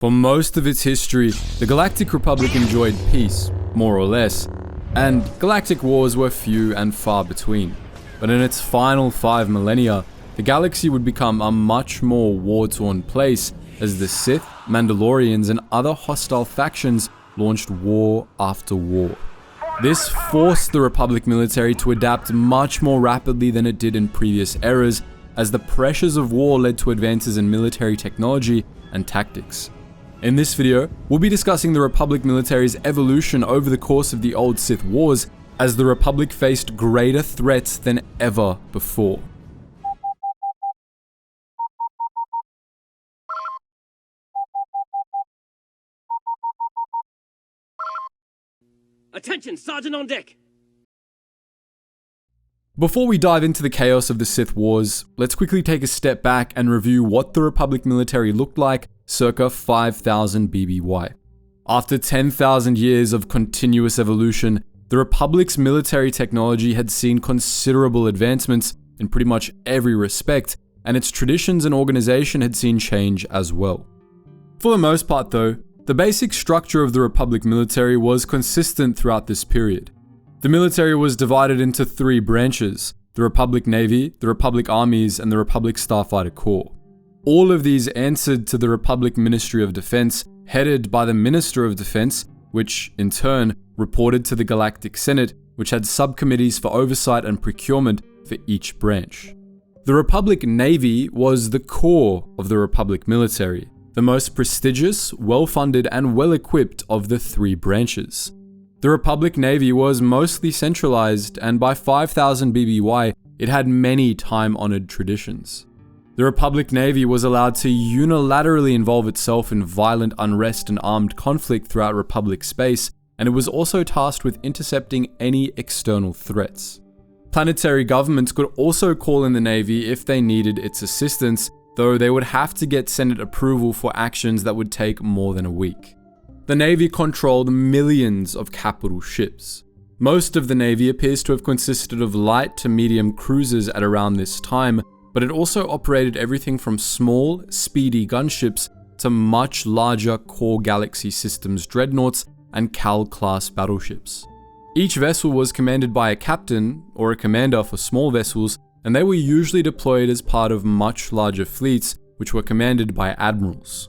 For most of its history, the Galactic Republic enjoyed peace, more or less, and galactic wars were few and far between. But in its final 5 millennia, the galaxy would become a much more war-torn place as the Sith, Mandalorians, and other hostile factions launched war after war. This forced the Republic military to adapt much more rapidly than it did in previous eras, as the pressures of war led to advances in military technology and tactics. In this video, we'll be discussing the Republic military's evolution over the course of the old Sith Wars, as the Republic faced greater threats than ever before. Attention, Sergeant on deck! Before we dive into the chaos of the Sith Wars, let's quickly take a step back and review what the Republic military looked like circa 5000 BBY. After 10,000 years of continuous evolution, the Republic's military technology had seen considerable advancements in pretty much every respect, and its traditions and organization had seen change as well. For the most part though, the basic structure of the Republic military was consistent throughout this period. The military was divided into 3 branches: the Republic Navy, the Republic Armies, and the Republic Starfighter Corps. All of these answered to the Republic Ministry of Defense, headed by the Minister of Defense, which, in turn, reported to the Galactic Senate, which had subcommittees for oversight and procurement for each branch. The Republic Navy was the core of the Republic military, the most prestigious, well-funded, and well-equipped of the 3 branches. The Republic Navy was mostly centralized, and by 5000 BBY, it had many time-honored traditions. The Republic Navy was allowed to unilaterally involve itself in violent unrest and armed conflict throughout Republic space, and it was also tasked with intercepting any external threats. Planetary governments could also call in the Navy if they needed its assistance, though they would have to get Senate approval for actions that would take more than a week. The Navy controlled millions of capital ships. Most of the Navy appears to have consisted of light to medium cruisers at around this time, but it also operated everything from small, speedy gunships to much larger core Galaxy Systems dreadnoughts and Cal-class battleships. Each vessel was commanded by a captain, or a commander for small vessels, and they were usually deployed as part of much larger fleets, which were commanded by admirals.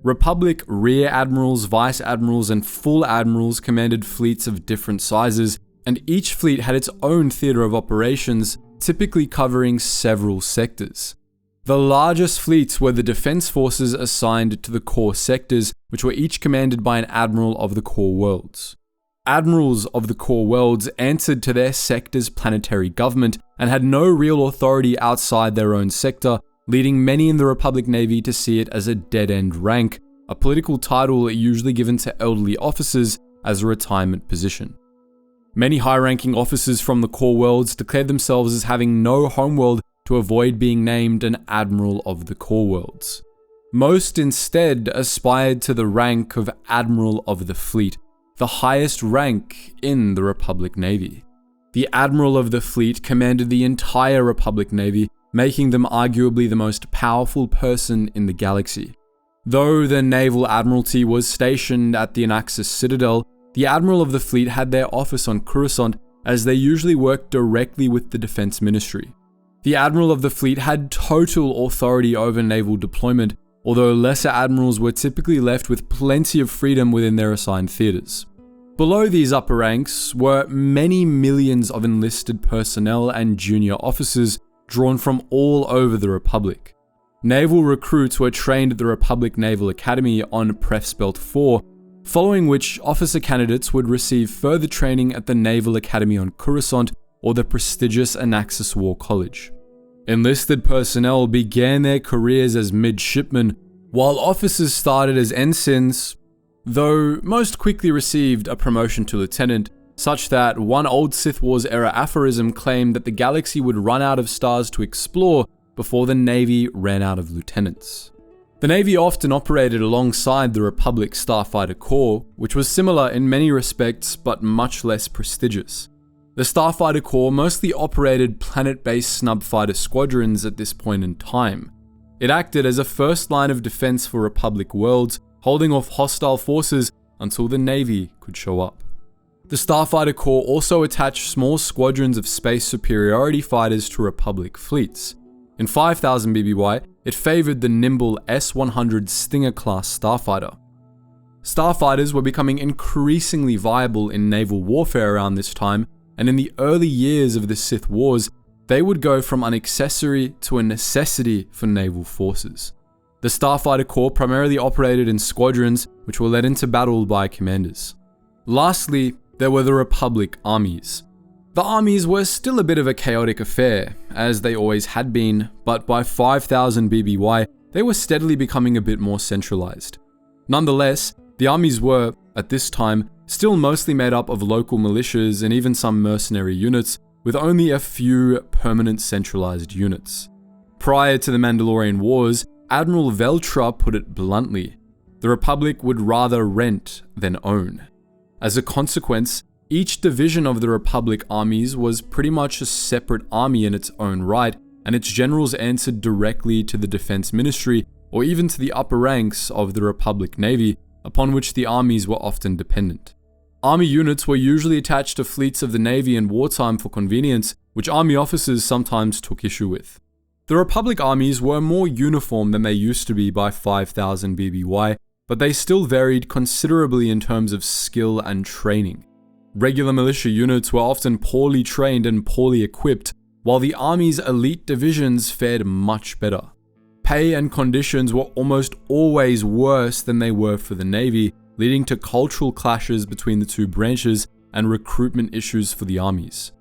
Republic rear admirals, vice admirals, and full admirals commanded fleets of different sizes, and each fleet had its own theater of operations, typically covering several sectors. The largest fleets were the defense forces assigned to the core sectors, which were each commanded by an admiral of the core worlds. Admirals of the core worlds answered to their sector's planetary government and had no real authority outside their own sector, leading many in the Republic Navy to see it as a dead-end rank, a political title usually given to elderly officers as a retirement position. Many high-ranking officers from the core worlds declared themselves as having no homeworld to avoid being named an Admiral of the core worlds. Most instead aspired to the rank of Admiral of the Fleet, the highest rank in the Republic Navy. The Admiral of the Fleet commanded the entire Republic Navy, making them arguably the most powerful person in the galaxy. Though the Naval Admiralty was stationed at the Anaxis Citadel, the Admiral of the Fleet had their office on Coruscant, as they usually worked directly with the Defense Ministry. The Admiral of the Fleet had total authority over naval deployment, although lesser admirals were typically left with plenty of freedom within their assigned theaters. Below these upper ranks were many millions of enlisted personnel and junior officers drawn from all over the Republic. Naval recruits were trained at the Republic Naval Academy on Prefspelt 4, following which officer candidates would receive further training at the Naval Academy on Coruscant or the prestigious Anaxis War College. Enlisted personnel began their careers as midshipmen, while officers started as ensigns, though most quickly received a promotion to lieutenant, such that one old Sith Wars era aphorism claimed that the galaxy would run out of stars to explore before the Navy ran out of lieutenants. The Navy often operated alongside the Republic Starfighter Corps, which was similar in many respects but much less prestigious. The Starfighter Corps mostly operated planet-based snub fighter squadrons at this point in time. It acted as a first line of defense for Republic worlds, holding off hostile forces until the Navy could show up. The Starfighter Corps also attached small squadrons of space superiority fighters to Republic fleets. In 5000 BBY, it favored the nimble S-100 Stinger-class starfighter. Starfighters were becoming increasingly viable in naval warfare around this time, and in the early years of the Sith Wars, they would go from an accessory to a necessity for naval forces. The Starfighter Corps primarily operated in squadrons, which were led into battle by commanders. Lastly, there were the Republic Armies. The armies were still a bit of a chaotic affair, as they always had been, but by 5000 BBY, they were steadily becoming a bit more centralized. Nonetheless, the armies were, at this time, still mostly made up of local militias and even some mercenary units, with only a few permanent centralized units. Prior to the Mandalorian Wars, Admiral Veltra put it bluntly: the Republic would rather rent than own. As a consequence, each division of the Republic armies was pretty much a separate army in its own right, and its generals answered directly to the Defense Ministry or even to the upper ranks of the Republic Navy, upon which the armies were often dependent. Army units were usually attached to fleets of the Navy in wartime for convenience, which army officers sometimes took issue with. The Republic armies were more uniform than they used to be by 5000 BBY, but they still varied considerably in terms of skill and training. Regular militia units were often poorly trained and poorly equipped, while the Army's elite divisions fared much better. Pay and conditions were almost always worse than they were for the Navy, leading to cultural clashes between the two branches and recruitment issues for the armies.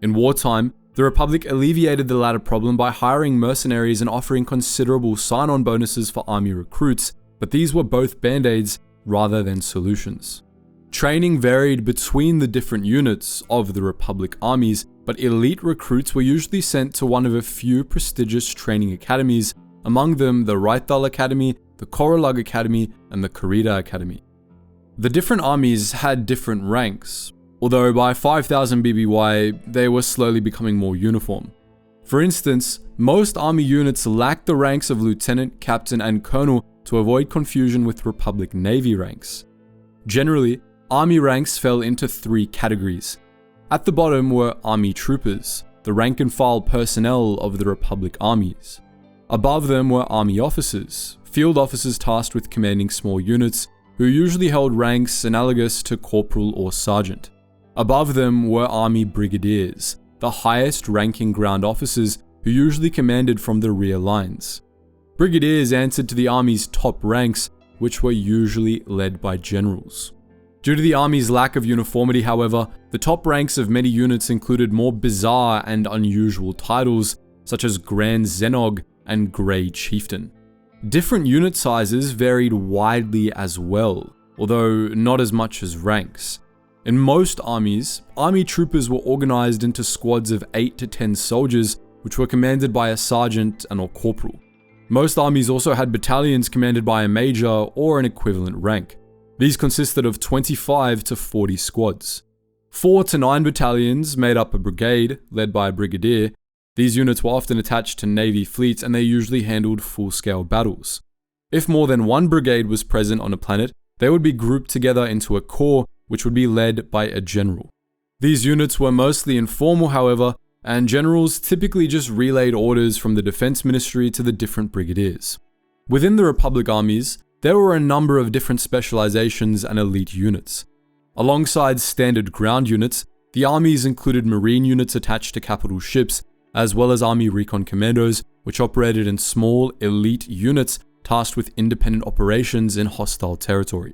In wartime, the Republic alleviated the latter problem by hiring mercenaries and offering considerable sign-on bonuses for army recruits, but these were both band-aids rather than solutions. Training varied between the different units of the Republic armies, but elite recruits were usually sent to one of a few prestigious training academies, among them the Raithal Academy, the Korolug Academy, and the Karida Academy. The different armies had different ranks, although by 5000 BBY they were slowly becoming more uniform. For instance, most army units lacked the ranks of lieutenant, captain, and colonel to avoid confusion with Republic Navy ranks. Generally, army ranks fell into three categories. At the bottom were army troopers, the rank-and-file personnel of the Republic armies. Above them were army officers, field officers tasked with commanding small units, who usually held ranks analogous to corporal or sergeant. Above them were army brigadiers, the highest-ranking ground officers who usually commanded from the rear lines. Brigadiers answered to the army's top ranks, which were usually led by generals. Due to the army's lack of uniformity, however, the top ranks of many units included more bizarre and unusual titles, such as Grand Zenog and Grey Chieftain. Different unit sizes varied widely as well, although not as much as ranks. In most armies, army troopers were organized into squads of 8 to 10 soldiers, which were commanded by a sergeant and or corporal. Most armies also had battalions commanded by a major or an equivalent rank. These consisted of 25 to 40 squads. 4 to 9 battalions made up a brigade, led by a brigadier. These units were often attached to Navy fleets and they usually handled full-scale battles. If more than one brigade was present on a planet, they would be grouped together into a corps, which would be led by a general. These units were mostly informal, however, and generals typically just relayed orders from the Defense Ministry to the different brigadiers. Within the Republic armies, there were a number of different specializations and elite units. Alongside standard ground units, the armies included marine units attached to capital ships, as well as army recon commandos, which operated in small, elite units tasked with independent operations in hostile territory.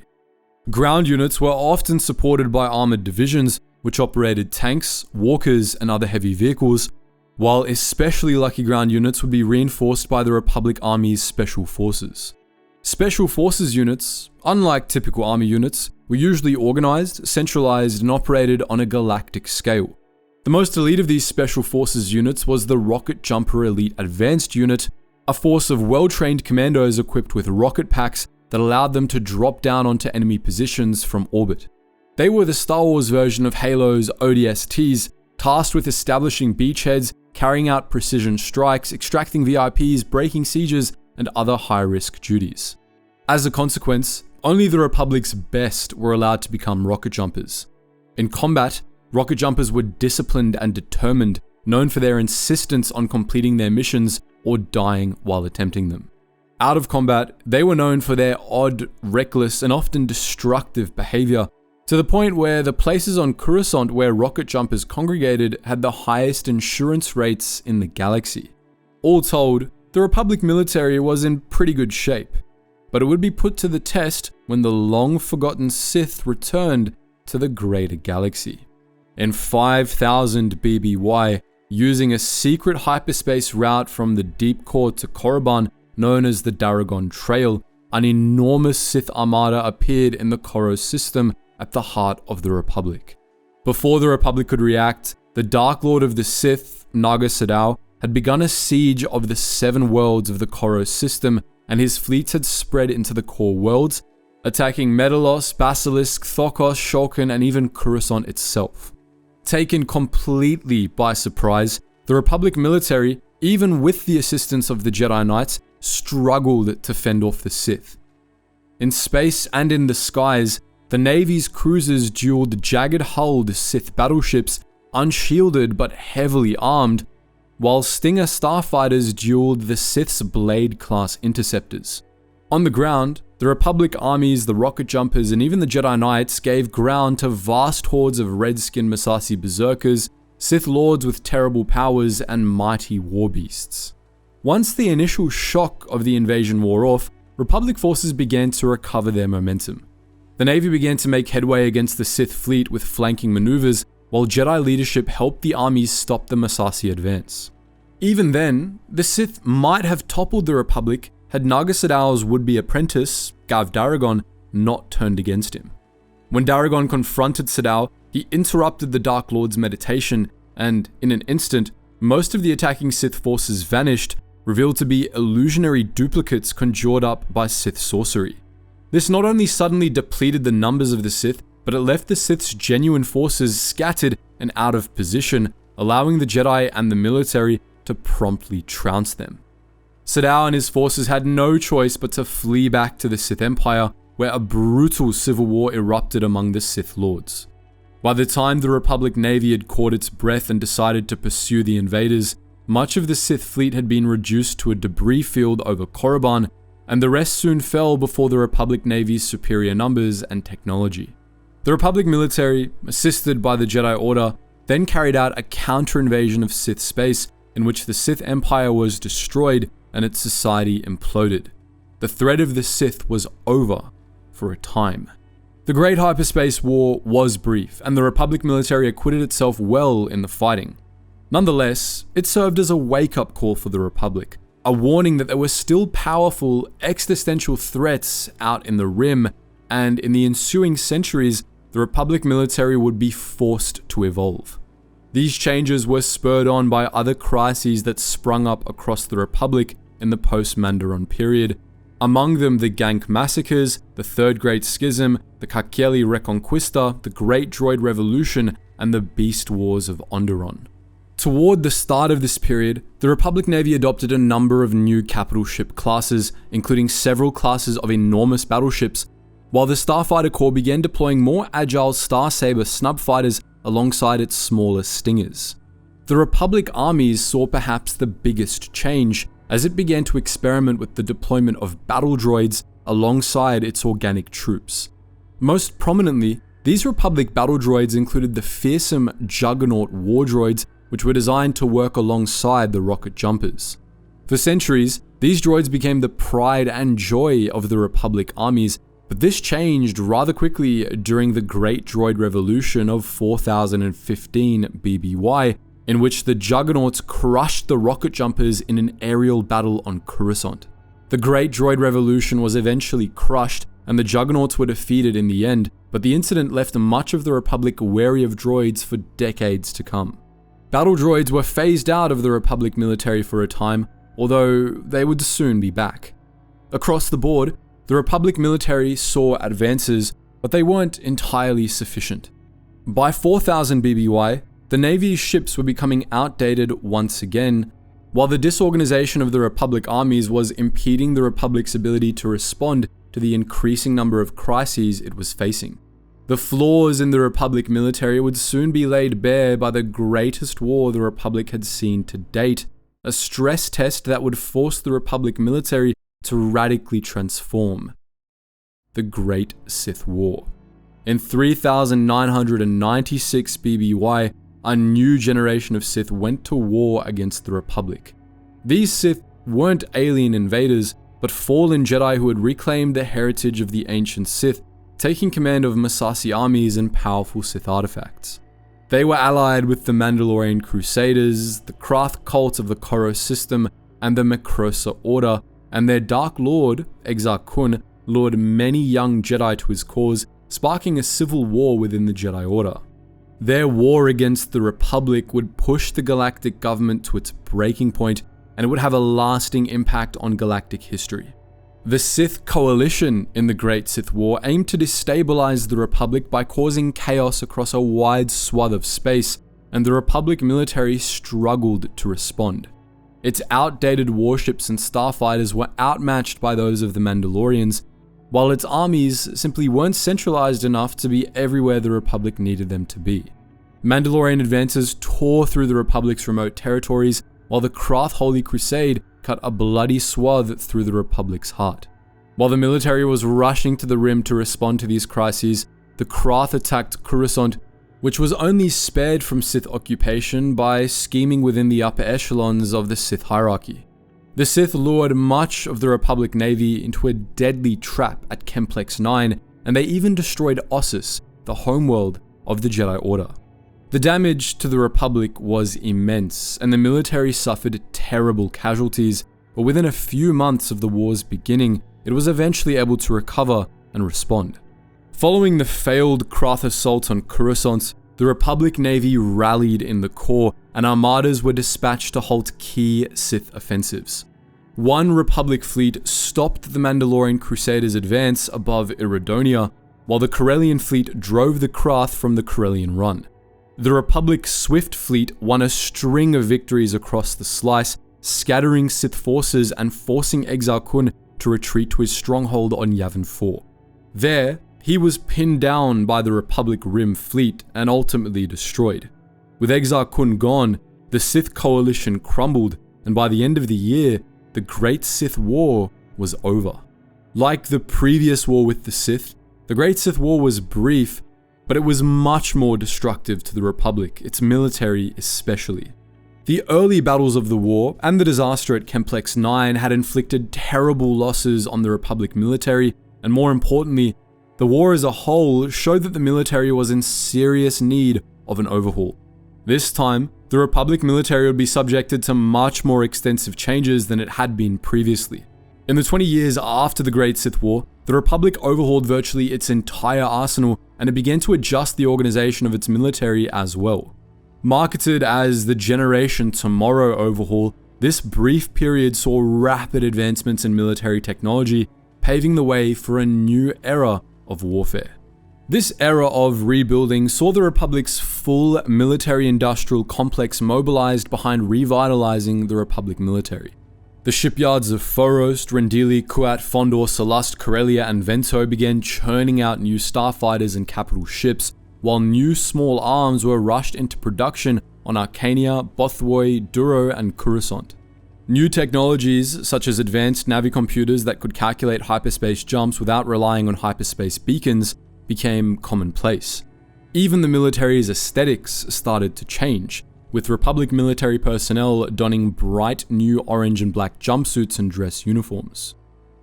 Ground units were often supported by armored divisions, which operated tanks, walkers, and other heavy vehicles, while especially lucky ground units would be reinforced by the Republic Army's Special Forces. Special Forces units, unlike typical army units, were usually organized, centralized, and operated on a galactic scale. The most elite of these Special Forces units was the Rocket Jumper Elite Advanced Unit, a force of well-trained commandos equipped with rocket packs that allowed them to drop down onto enemy positions from orbit. They were the Star Wars version of Halo's ODSTs, tasked with establishing beachheads, carrying out precision strikes, extracting VIPs, breaking sieges, and other high-risk duties. As a consequence, Only the Republic's best were allowed to become rocket jumpers. In combat, rocket jumpers were disciplined and determined, known for their insistence on completing their missions or dying while attempting them. Out of combat, they were known for their odd, reckless, and often destructive behavior, to the point where the places on Coruscant where rocket jumpers congregated had the highest insurance rates in the galaxy. All told, the Republic military was in pretty good shape, but it would be put to the test when the long-forgotten Sith returned to the greater galaxy. In 5000 BBY, using a secret hyperspace route from the deep core to Korriban, known as the Daragon Trail, an enormous Sith armada appeared in the Koros system at the heart of the Republic. Before the Republic could react, the Dark Lord of the Sith, Naga Sadow, had begun a siege of the 7 worlds of the Koros system, and his fleets had spread into the core worlds, attacking Medalos, Basilisk, Thokos, Shulkin, and even Coruscant itself. Taken completely by surprise, the Republic military, even with the assistance of the Jedi Knights, struggled to fend off the Sith. In space and in the skies, the Navy's cruisers dueled jagged-hulled Sith battleships, unshielded but heavily armed, while Stinger starfighters dueled the Sith's Blade-class interceptors. On the ground, the Republic armies, the rocket jumpers, and even the Jedi Knights gave ground to vast hordes of red-skinned Massassi berserkers, Sith lords with terrible powers, and mighty war beasts. Once the initial shock of the invasion wore off, Republic forces began to recover their momentum. The Navy began to make headway against the Sith fleet with flanking maneuvers, while Jedi leadership helped the armies stop the Massassi advance. Even then, the Sith might have toppled the Republic had Naga Sadow's would-be apprentice, Gav Daragon, not turned against him. When Daragon confronted Sadow, he interrupted the Dark Lord's meditation, and in an instant, most of the attacking Sith forces vanished, revealed to be illusionary duplicates conjured up by Sith sorcery. This not only suddenly depleted the numbers of the Sith, but it left the Sith's genuine forces scattered and out of position, allowing the Jedi and the military to promptly trounce them. Sadow and his forces had no choice but to flee back to the Sith Empire, where a brutal civil war erupted among the Sith Lords. By the time the Republic Navy had caught its breath and decided to pursue the invaders, much of the Sith fleet had been reduced to a debris field over Korriban, and the rest soon fell before the Republic Navy's superior numbers and technology. The Republic military, assisted by the Jedi Order, then carried out a counter-invasion of Sith space in which the Sith Empire was destroyed and its society imploded. The threat of the Sith was over for a time. The Great Hyperspace War was brief, and the Republic military acquitted itself well in the fighting. Nonetheless, it served as a wake-up call for the Republic, a warning that there were still powerful, existential threats out in the Rim, and in the ensuing centuries, the Republic military would be forced to evolve. These changes were spurred on by other crises that sprung up across the Republic in the post-Mandaron period, among them the Gank Massacres, the Third Great Schism, the Kakeli Reconquista, the Great Droid Revolution, and the Beast Wars of Onderon. Toward the start of this period, the Republic Navy adopted a number of new capital ship classes, including several classes of enormous battleships, while the Starfighter Corps began deploying more agile Starsaber snub fighters alongside its smaller Stingers. The Republic armies saw perhaps the biggest change, as it began to experiment with the deployment of battle droids alongside its organic troops. Most prominently, these Republic battle droids included the fearsome Juggernaut war droids, which were designed to work alongside the rocket jumpers. For centuries, these droids became the pride and joy of the Republic armies, but this changed rather quickly during the Great Droid Revolution of 4015 BBY, in which the Juggernauts crushed the rocket jumpers in an aerial battle on Coruscant. The Great Droid Revolution was eventually crushed, and the Juggernauts were defeated in the end, but the incident left much of the Republic wary of droids for decades to come. Battle droids were phased out of the Republic military for a time, although they would soon be back. Across the board, the Republic military saw advances, but they weren't entirely sufficient. By 4000 BBY, the Navy's ships were becoming outdated once again, while the disorganization of the Republic armies was impeding the Republic's ability to respond to the increasing number of crises it was facing. The flaws in the Republic military would soon be laid bare by the greatest war the Republic had seen to date, a stress test that would force the Republic military to radically transform. The Great Sith War. In 3996 BBY, a new generation of Sith went to war against the Republic. These Sith weren't alien invaders, but fallen Jedi who had reclaimed the heritage of the ancient Sith, taking command of Massassi armies and powerful Sith artifacts. They were allied with the Mandalorian Crusaders, the Krath cult of the Koro system, and the Macrosa Order, and their Dark Lord, Exar Kun, lured many young Jedi to his cause, sparking a civil war within the Jedi Order. Their war against the Republic would push the galactic government to its breaking point, and it would have a lasting impact on galactic history. The Sith coalition in the Great Sith War aimed to destabilize the Republic by causing chaos across a wide swath of space, and the Republic military struggled to respond. Its outdated warships and starfighters were outmatched by those of the Mandalorians, while its armies simply weren't centralized enough to be everywhere the Republic needed them to be. Mandalorian advances tore through the Republic's remote territories, while the Krath Holy Crusade cut a bloody swath through the Republic's heart. While the military was rushing to the rim to respond to these crises, the Krath attacked Coruscant, which was only spared from Sith occupation by scheming within the upper echelons of the Sith hierarchy. The Sith lured much of the Republic Navy into a deadly trap at Kemplex 9, and they even destroyed Ossus, the homeworld of the Jedi Order. The damage to the Republic was immense, and the military suffered terrible casualties, but within a few months of the war's beginning, it was eventually able to recover and respond. Following the failed Krath assault on Coruscant, the Republic Navy rallied in the core, and armadas were dispatched to halt key Sith offensives. One Republic fleet stopped the Mandalorian Crusaders' advance above Iridonia, while the Corellian fleet drove the Krath from the Corellian Run. The Republic's Swift fleet won a string of victories across the slice, scattering Sith forces and forcing Exar Kun to retreat to his stronghold on Yavin 4. There, he was pinned down by the Republic Rim fleet and ultimately destroyed. With Exar Kun gone, the Sith coalition crumbled, and by the end of the year, the Great Sith War was over. Like the previous war with the Sith, the Great Sith War was brief, but it was much more destructive to the Republic, its military especially. The early battles of the war and the disaster at Kemplex 9 had inflicted terrible losses on the Republic military, and more importantly, the war as a whole showed that the military was in serious need of an overhaul. This time, the Republic military would be subjected to much more extensive changes than it had been previously. In the 20 years after the Great Sith War, the Republic overhauled virtually its entire arsenal, and it began to adjust the organization of its military as well. Marketed as the Generation Tomorrow overhaul, this brief period saw rapid advancements in military technology, paving the way for a new era of warfare. This era of rebuilding saw the Republic's full military-industrial complex mobilized behind revitalizing the Republic military. The shipyards of Foros, Rendili, Kuat, Fondor, Salust, Corellia, and Vento began churning out new starfighters and capital ships, while new small arms were rushed into production on Arcania, Bothwoi, Duro, and Coruscant. New technologies, such as advanced navicomputers that could calculate hyperspace jumps without relying on hyperspace beacons, became commonplace. Even the military's aesthetics started to change, with Republic military personnel donning bright new orange and black jumpsuits and dress uniforms.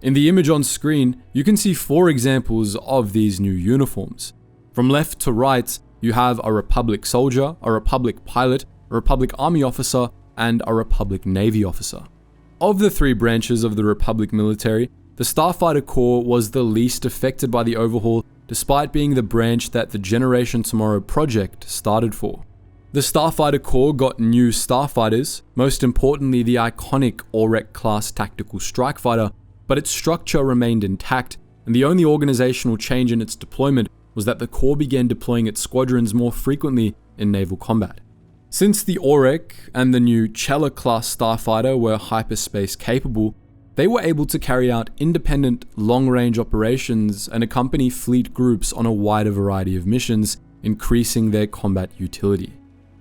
In the image on screen, you can see 4 examples of these new uniforms. From left to right, you have a Republic soldier, a Republic pilot, a Republic Army officer, and a Republic Navy officer. Of the 3 branches of the Republic military, the Starfighter Corps was the least affected by the overhaul, despite being the branch that the Generation Tomorrow project started for. The Starfighter Corps got new starfighters, most importantly the iconic Aurek-class tactical strike fighter, but its structure remained intact, and the only organizational change in its deployment was that the Corps began deploying its squadrons more frequently in naval combat. Since the Aurek and the new Chela-class starfighter were hyperspace capable, they were able to carry out independent, long-range operations and accompany fleet groups on a wider variety of missions, increasing their combat utility.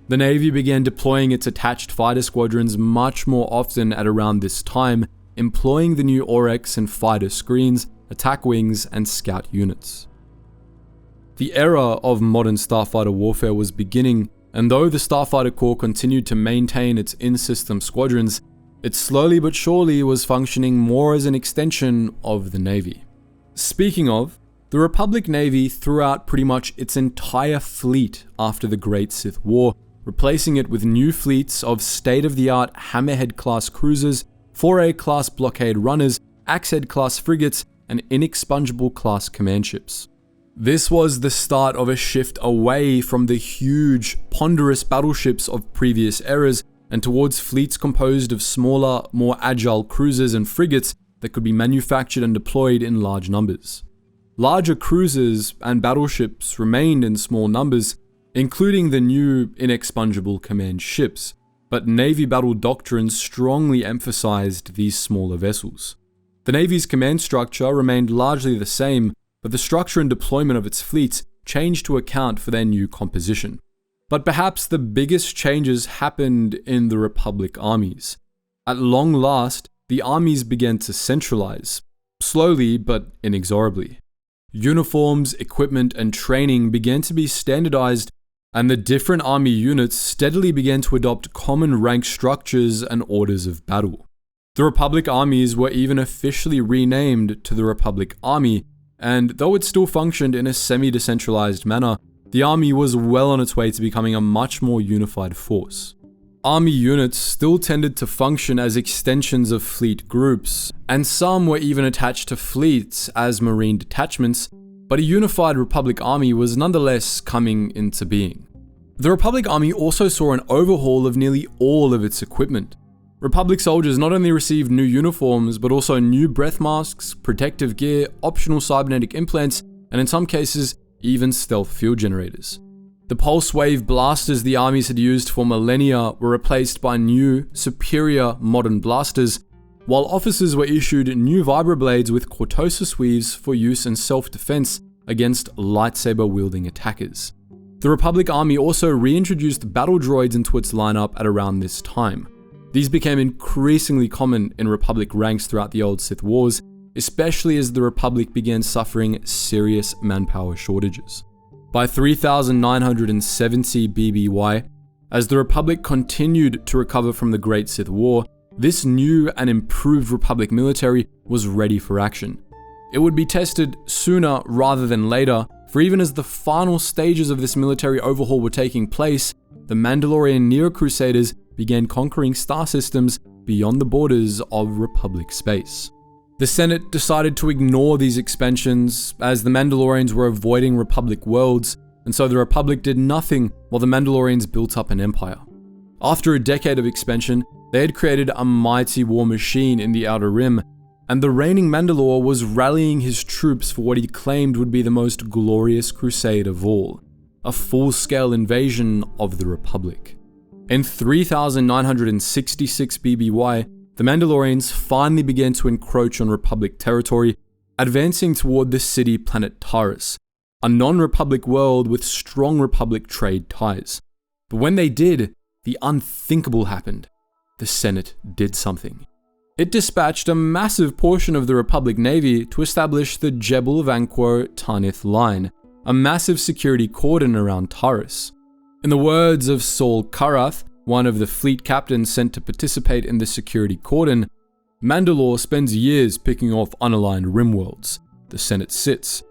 The Navy began deploying its attached fighter squadrons much more often at around this time, employing the new Oryx and fighter screens, attack wings, and scout units. The era of modern starfighter warfare was beginning, and though the Starfighter Corps continued to maintain its in-system squadrons, it slowly but surely was functioning more as an extension of the Navy. Speaking of, the Republic Navy threw out pretty much its entire fleet after the Great Sith War, replacing it with new fleets of state-of-the-art Hammerhead-class cruisers, Foray-class blockade runners, Axehead-class frigates, and Inexpungible-class command ships. This was the start of a shift away from the huge, ponderous battleships of previous eras and towards fleets composed of smaller, more agile cruisers and frigates that could be manufactured and deployed in large numbers. Larger cruisers and battleships remained in small numbers, including the new Inexpungible command ships, but Navy battle doctrines strongly emphasized these smaller vessels. The Navy's command structure remained largely the same, but the structure and deployment of its fleets changed to account for their new composition. But perhaps the biggest changes happened in the Republic armies. At long last, the armies began to centralize, slowly but inexorably. Uniforms, equipment, and training began to be standardized, and the different army units steadily began to adopt common rank structures and orders of battle. The Republic armies were even officially renamed to the Republic Army, and though it still functioned in a semi-decentralized manner, the army was well on its way to becoming a much more unified force. Army units still tended to function as extensions of fleet groups, and some were even attached to fleets as marine detachments, but a unified Republic army was nonetheless coming into being. The Republic army also saw an overhaul of nearly all of its equipment. Republic soldiers not only received new uniforms, but also new breath masks, protective gear, optional cybernetic implants, and in some cases, even stealth fuel generators. The pulse wave blasters the armies had used for millennia were replaced by new, superior modern blasters, while officers were issued new vibroblades with cortosis weaves for use in self-defense against lightsaber-wielding attackers. The Republic Army also reintroduced battle droids into its lineup at around this time. These became increasingly common in Republic ranks throughout the old Sith Wars, especially as the Republic began suffering serious manpower shortages. By 3970 BBY, as the Republic continued to recover from the Great Sith War, this new and improved Republic military was ready for action. It would be tested sooner rather than later, for even as the final stages of this military overhaul were taking place, the Mandalorian Neo-Crusaders began conquering star systems beyond the borders of Republic space. The Senate decided to ignore these expansions, as the Mandalorians were avoiding Republic worlds, and so the Republic did nothing while the Mandalorians built up an empire. After a decade of expansion, they had created a mighty war machine in the Outer Rim, and the reigning Mandalore was rallying his troops for what he claimed would be the most glorious crusade of all, a full-scale invasion of the Republic. In 3966 BBY, the Mandalorians finally began to encroach on Republic territory, advancing toward the city planet Taris, a non-Republic world with strong Republic trade ties. But when they did, the unthinkable happened. The Senate did something. It dispatched a massive portion of the Republic Navy to establish the Jebel Vanquo Tanith Line, a massive security cordon around Taris. In the words of Saul Karath, one of the fleet captains sent to participate in the security cordon, Mandalore spends years picking off unaligned rimworlds. The Senate sits.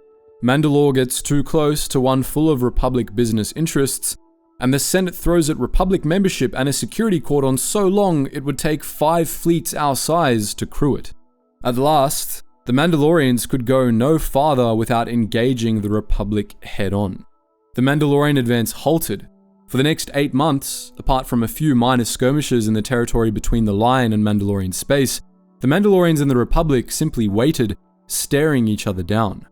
Mandalore gets too close to one full of Republic business interests, and the Senate throws at Republic membership and a security cordon so long it would take 5 fleets our size to crew it. At last, the Mandalorians could go no farther without engaging the Republic head-on. The Mandalorian advance halted. For the next 8 months, apart from a few minor skirmishes in the territory between the Line and Mandalorian space, the Mandalorians and the Republic simply waited, staring each other down.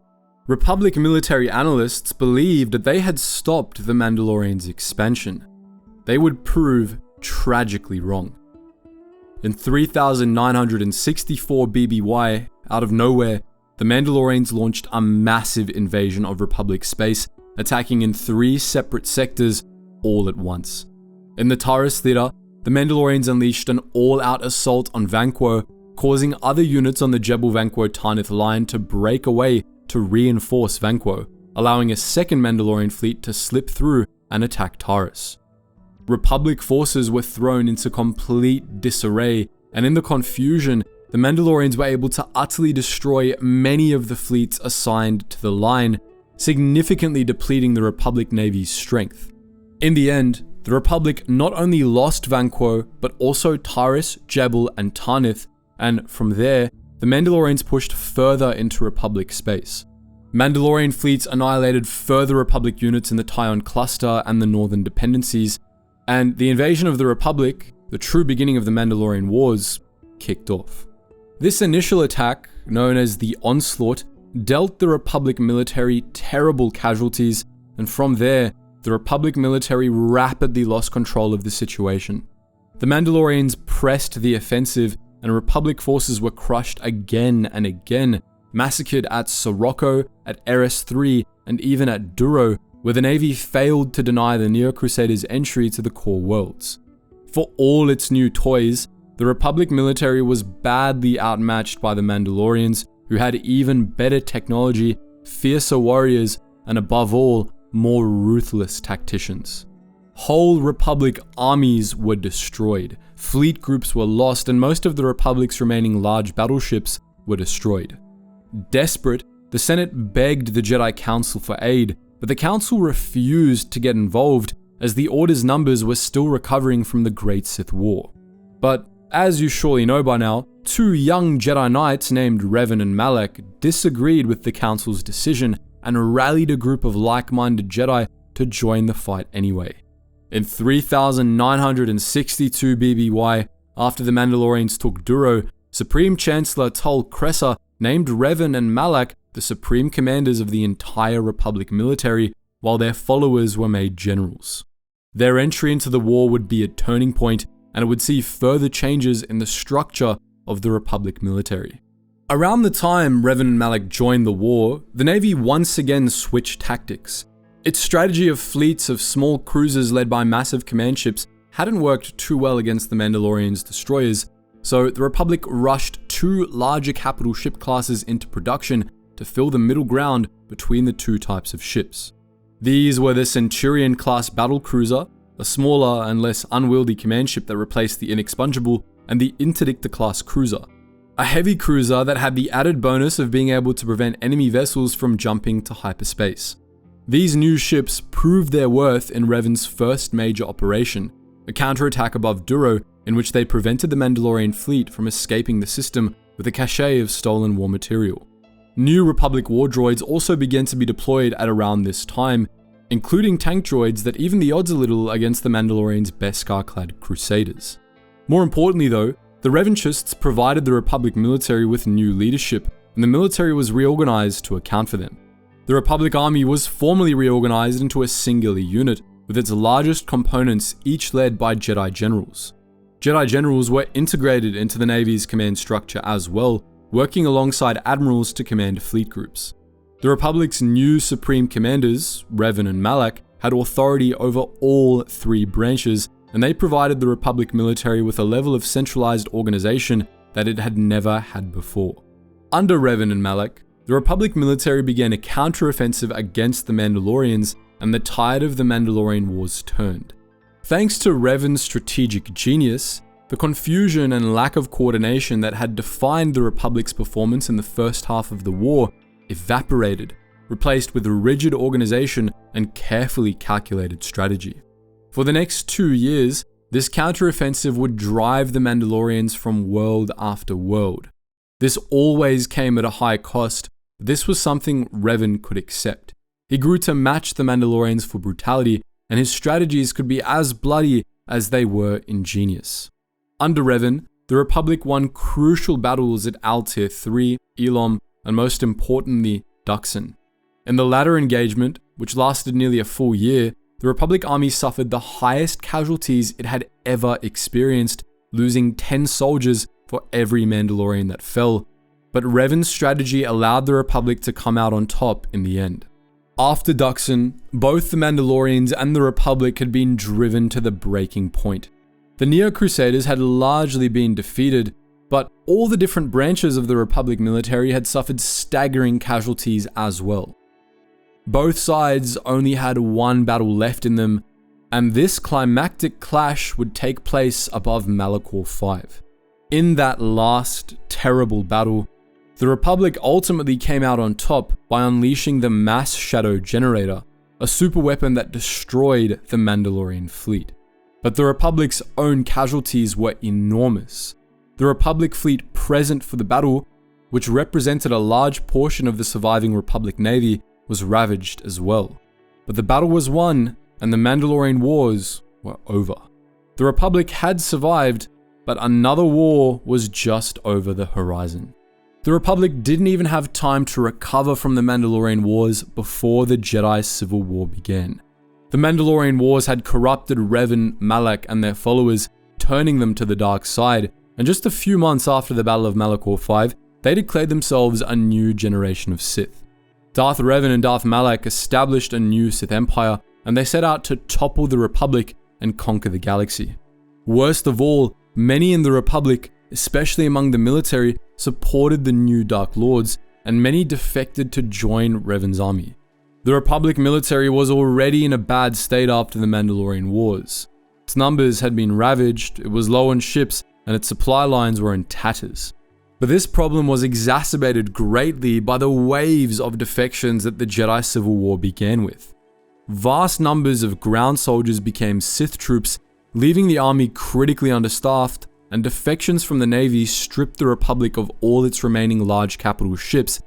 Republic military analysts believed that they had stopped the Mandalorians' expansion. They would prove tragically wrong. In 3964 BBY, out of nowhere, the Mandalorians launched a massive invasion of Republic space, attacking in 3 separate sectors all at once. In the Taurus Theater, the Mandalorians unleashed an all-out assault on Vanquo, causing other units on the Jebel Vanquo Tarnith line to break away to reinforce Vanquo, allowing a second Mandalorian fleet to slip through and attack Taurus. Republic forces were thrown into complete disarray, and in the confusion, the Mandalorians were able to utterly destroy many of the fleets assigned to the line, significantly depleting the Republic Navy's strength. In the end, the Republic not only lost Vanquo, but also Taurus, Jebel, and Tarnith, and from there, the Mandalorians pushed further into Republic space. Mandalorian fleets annihilated further Republic units in the Tyon Cluster and the Northern Dependencies, and the invasion of the Republic, the true beginning of the Mandalorian Wars, kicked off. This initial attack, known as the Onslaught, dealt the Republic military terrible casualties, and from there, the Republic military rapidly lost control of the situation. The Mandalorians pressed the offensive, and Republic forces were crushed again and again, massacred at Sirocco, at Eris III, and even at Duro, where the Navy failed to deny the Neo-Crusaders entry to the core worlds. For all its new toys, the Republic military was badly outmatched by the Mandalorians, who had even better technology, fiercer warriors, and above all, more ruthless tacticians. Whole Republic armies were destroyed, fleet groups were lost, and most of the Republic's remaining large battleships were destroyed. Desperate, the Senate begged the Jedi Council for aid, but the Council refused to get involved as the Order's numbers were still recovering from the Great Sith War. But as you surely know by now, 2 young Jedi Knights named Revan and Malak disagreed with the Council's decision and rallied a group of like-minded Jedi to join the fight anyway. In 3962 BBY, after the Mandalorians took Duro, Supreme Chancellor Tol Kressa named Revan and Malak the supreme commanders of the entire Republic military, while their followers were made generals. Their entry into the war would be a turning point, and it would see further changes in the structure of the Republic military. Around the time Revan and Malak joined the war, the Navy once again switched tactics. Its strategy of fleets of small cruisers led by massive command ships hadn't worked too well against the Mandalorians' destroyers, so the Republic rushed 2 larger capital ship classes into production to fill the middle ground between the 2 types of ships. These were the Centurion-class battlecruiser, a smaller and less unwieldy command ship that replaced the Inexpugnable, and the Interdictor-class cruiser, a heavy cruiser that had the added bonus of being able to prevent enemy vessels from jumping to hyperspace. These new ships proved their worth in Revan's first major operation, a counterattack above Duro in which they prevented the Mandalorian fleet from escaping the system with a cache of stolen war material. New Republic war droids also began to be deployed at around this time, including tank droids that evened the odds a little against the Mandalorians' Beskar-clad Crusaders. More importantly though, the Revanchists provided the Republic military with new leadership, and the military was reorganized to account for them. The Republic Army was formally reorganized into a singular unit, with its largest components each led by Jedi Generals. Jedi Generals were integrated into the Navy's command structure as well, working alongside admirals to command fleet groups. The Republic's new supreme commanders, Revan and Malak, had authority over all 3 branches, and they provided the Republic military with a level of centralized organization that it had never had before. Under Revan and Malak, the Republic military began a counteroffensive against the Mandalorians, and the tide of the Mandalorian Wars turned. Thanks to Revan's strategic genius, the confusion and lack of coordination that had defined the Republic's performance in the first half of the war evaporated, replaced with a rigid organization and carefully calculated strategy. For the next 2 years, this counteroffensive would drive the Mandalorians from world after world. This always came at a high cost, but this was something Revan could accept. He grew to match the Mandalorians for brutality, and his strategies could be as bloody as they were ingenious. Under Revan, the Republic won crucial battles at Altair III, Elam, and most importantly, Duxon. In the latter engagement, which lasted nearly a full year, the Republic Army suffered the highest casualties it had ever experienced, losing 10 soldiers for every Mandalorian that fell, but Revan's strategy allowed the Republic to come out on top in the end. After Duxon, both the Mandalorians and the Republic had been driven to the breaking point. The Neo-Crusaders had largely been defeated, but all the different branches of the Republic military had suffered staggering casualties as well. Both sides only had one battle left in them, and this climactic clash would take place above Malachor 5. In that last, terrible battle, the Republic ultimately came out on top by unleashing the Mass Shadow Generator, a super weapon that destroyed the Mandalorian fleet. But the Republic's own casualties were enormous. The Republic fleet present for the battle, which represented a large portion of the surviving Republic Navy, was ravaged as well. But the battle was won, and the Mandalorian Wars were over. The Republic had survived, but another war was just over the horizon. The Republic didn't even have time to recover from the Mandalorian Wars before the Jedi Civil War began. The Mandalorian Wars had corrupted Revan, Malak, and their followers, turning them to the dark side, and just a few months after the Battle of Malachor 5, they declared themselves a new generation of Sith. Darth Revan and Darth Malak established a new Sith Empire, and they set out to topple the Republic and conquer the galaxy. Worst of all, many in the Republic, especially among the military, supported the new Dark Lords, and many defected to join Revan's army. The Republic military was already in a bad state after the Mandalorian Wars. Its numbers had been ravaged, it was low on ships, and its supply lines were in tatters. But this problem was exacerbated greatly by the waves of defections that the Jedi Civil War began with. Vast numbers of ground soldiers became Sith troops, leaving the army critically understaffed, and defections from the Navy stripped the Republic of all its remaining large capital ships,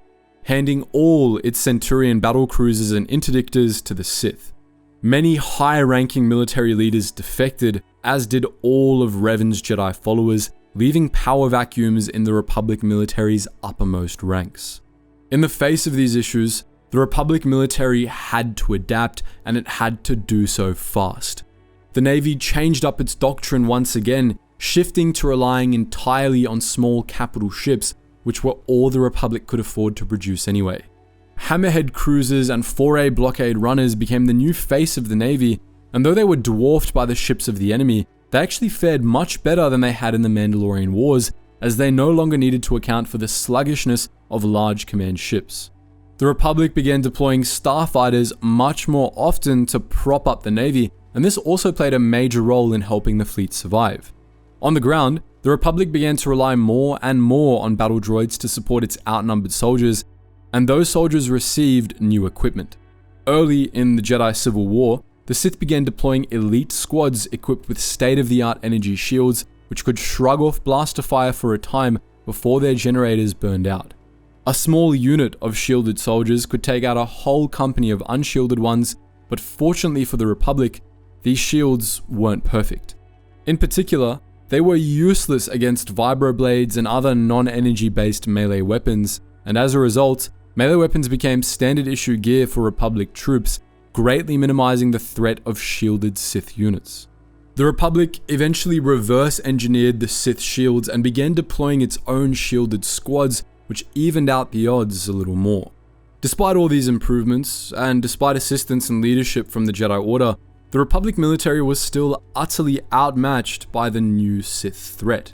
handing all its Centurion battle cruisers and interdictors to the Sith. Many high-ranking military leaders defected, as did all of Revan's Jedi followers, leaving power vacuums in the Republic military's uppermost ranks. In the face of these issues, the Republic military had to adapt, and it had to do so fast. The Navy changed up its doctrine once again, shifting to relying entirely on small capital ships, which were all the Republic could afford to produce anyway. Hammerhead cruisers and 4A blockade runners became the new face of the Navy, and though they were dwarfed by the ships of the enemy, they actually fared much better than they had in the Mandalorian Wars, as they no longer needed to account for the sluggishness of large command ships. The Republic began deploying starfighters much more often to prop up the Navy, and this also played a major role in helping the fleet survive. On the ground, the Republic began to rely more and more on battle droids to support its outnumbered soldiers, and those soldiers received new equipment. Early in the Jedi Civil War, the Sith began deploying elite squads equipped with state-of-the-art energy shields, which could shrug off blaster fire for a time before their generators burned out. A small unit of shielded soldiers could take out a whole company of unshielded ones, but fortunately for the Republic, these shields weren't perfect. In particular, they were useless against vibroblades and other non-energy based melee weapons, and as a result, melee weapons became standard issue gear for Republic troops, greatly minimizing the threat of shielded Sith units. The Republic eventually reverse engineered the Sith shields and began deploying its own shielded squads, which evened out the odds a little more. Despite all these improvements, and despite assistance and leadership from the Jedi Order, the Republic military was still utterly outmatched by the new Sith threat.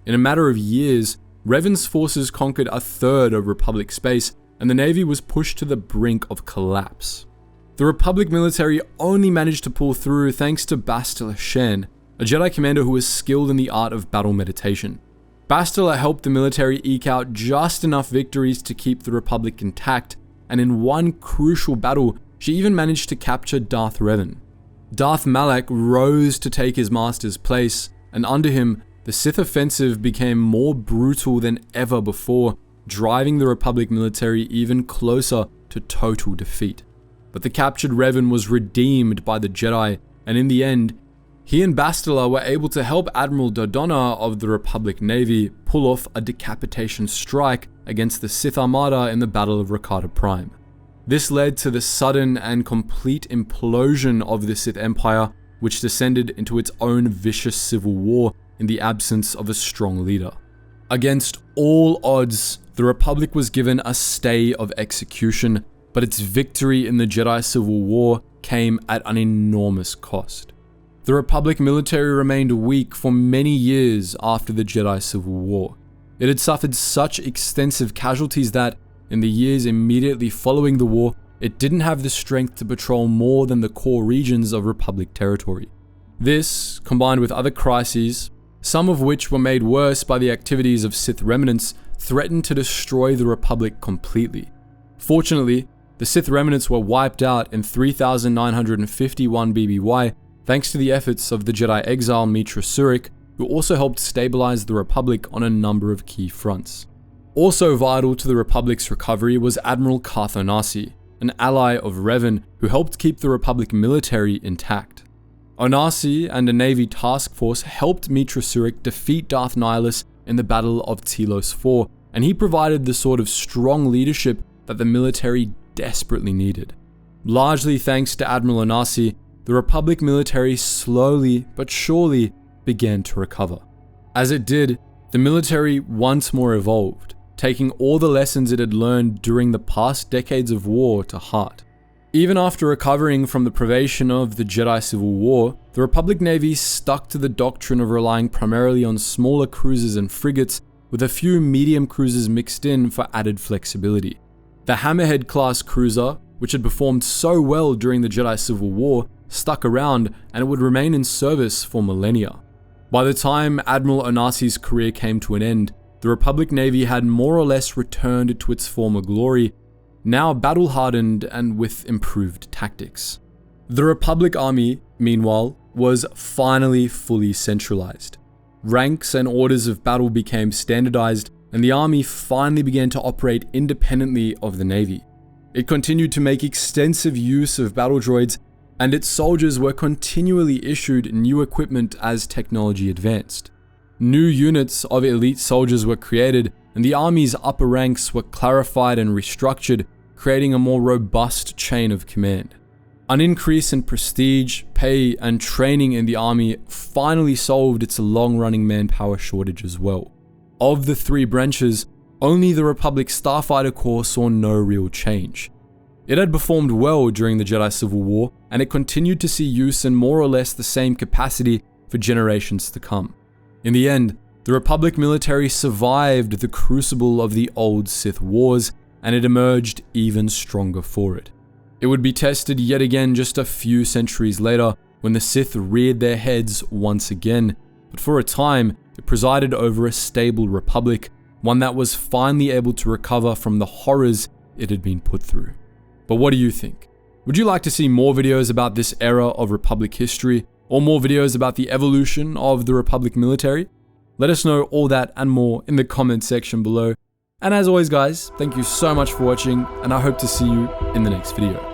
In a matter of years, Revan's forces conquered a third of Republic space, and the Navy was pushed to the brink of collapse. The Republic military only managed to pull through thanks to Bastila Shan, a Jedi commander who was skilled in the art of battle meditation. Bastila helped the military eke out just enough victories to keep the Republic intact, and in one crucial battle, she even managed to capture Darth Revan. Darth Malak rose to take his master's place, and under him, the Sith offensive became more brutal than ever before, driving the Republic military even closer to total defeat. But the captured Revan was redeemed by the Jedi, and in the end, he and Bastila were able to help Admiral Dodonna of the Republic Navy pull off a decapitation strike against the Sith Armada in the Battle of Rakata Prime. This led to the sudden and complete implosion of the Sith Empire, which descended into its own vicious civil war, in the absence of a strong leader. Against all odds, the Republic was given a stay of execution, but its victory in the Jedi Civil War came at an enormous cost. The Republic military remained weak for many years after the Jedi Civil War. It had suffered such extensive casualties that, in the years immediately following the war, it didn't have the strength to patrol more than the core regions of Republic territory. This, combined with other crises, some of which were made worse by the activities of Sith remnants, threatened to destroy the Republic completely. Fortunately, the Sith remnants were wiped out in 3951 BBY thanks to the efforts of the Jedi exile Meetra Surik, who also helped stabilize the Republic on a number of key fronts. Also vital to the Republic's recovery was Admiral Carth Onasi, an ally of Revan who helped keep the Republic military intact. Onasi and a Navy task force helped Meetra Surik defeat Darth Nihilus in the Battle of Telos IV, and he provided the sort of strong leadership that the military desperately needed. Largely thanks to Admiral Onasi, the Republic military slowly but surely began to recover. As it did, the military once more evolved, taking all the lessons it had learned during the past decades of war to heart. Even after recovering from the privation of the Jedi Civil War, the Republic Navy stuck to the doctrine of relying primarily on smaller cruisers and frigates, with a few medium cruisers mixed in for added flexibility. The Hammerhead-class cruiser, which had performed so well during the Jedi Civil War, stuck around, and it would remain in service for millennia. By the time Admiral Onasi's career came to an end, the Republic Navy had more or less returned to its former glory, now battle-hardened and with improved tactics. The Republic Army, meanwhile, was finally fully centralized. Ranks and orders of battle became standardized, and the Army finally began to operate independently of the Navy. It continued to make extensive use of battle droids, and its soldiers were continually issued new equipment as technology advanced. New units of elite soldiers were created, and the Army's upper ranks were clarified and restructured, creating a more robust chain of command. An increase in prestige, pay, and training in the Army finally solved its long-running manpower shortage as well. Of the three branches, only the Republic Starfighter Corps saw no real change. It had performed well during the Jedi Civil War, and it continued to see use in more or less the same capacity for generations to come. In the end, the Republic military survived the crucible of the old Sith Wars, and it emerged even stronger for it. It would be tested yet again just a few centuries later, when the Sith reared their heads once again, but for a time, it presided over a stable republic, one that was finally able to recover from the horrors it had been put through. But what do you think? Would you like to see more videos about this era of Republic history, or more videos about the evolution of the Republic military? Let us know all that and more in the comment section below. And as always guys, thank you so much for watching, and I hope to see you in the next video.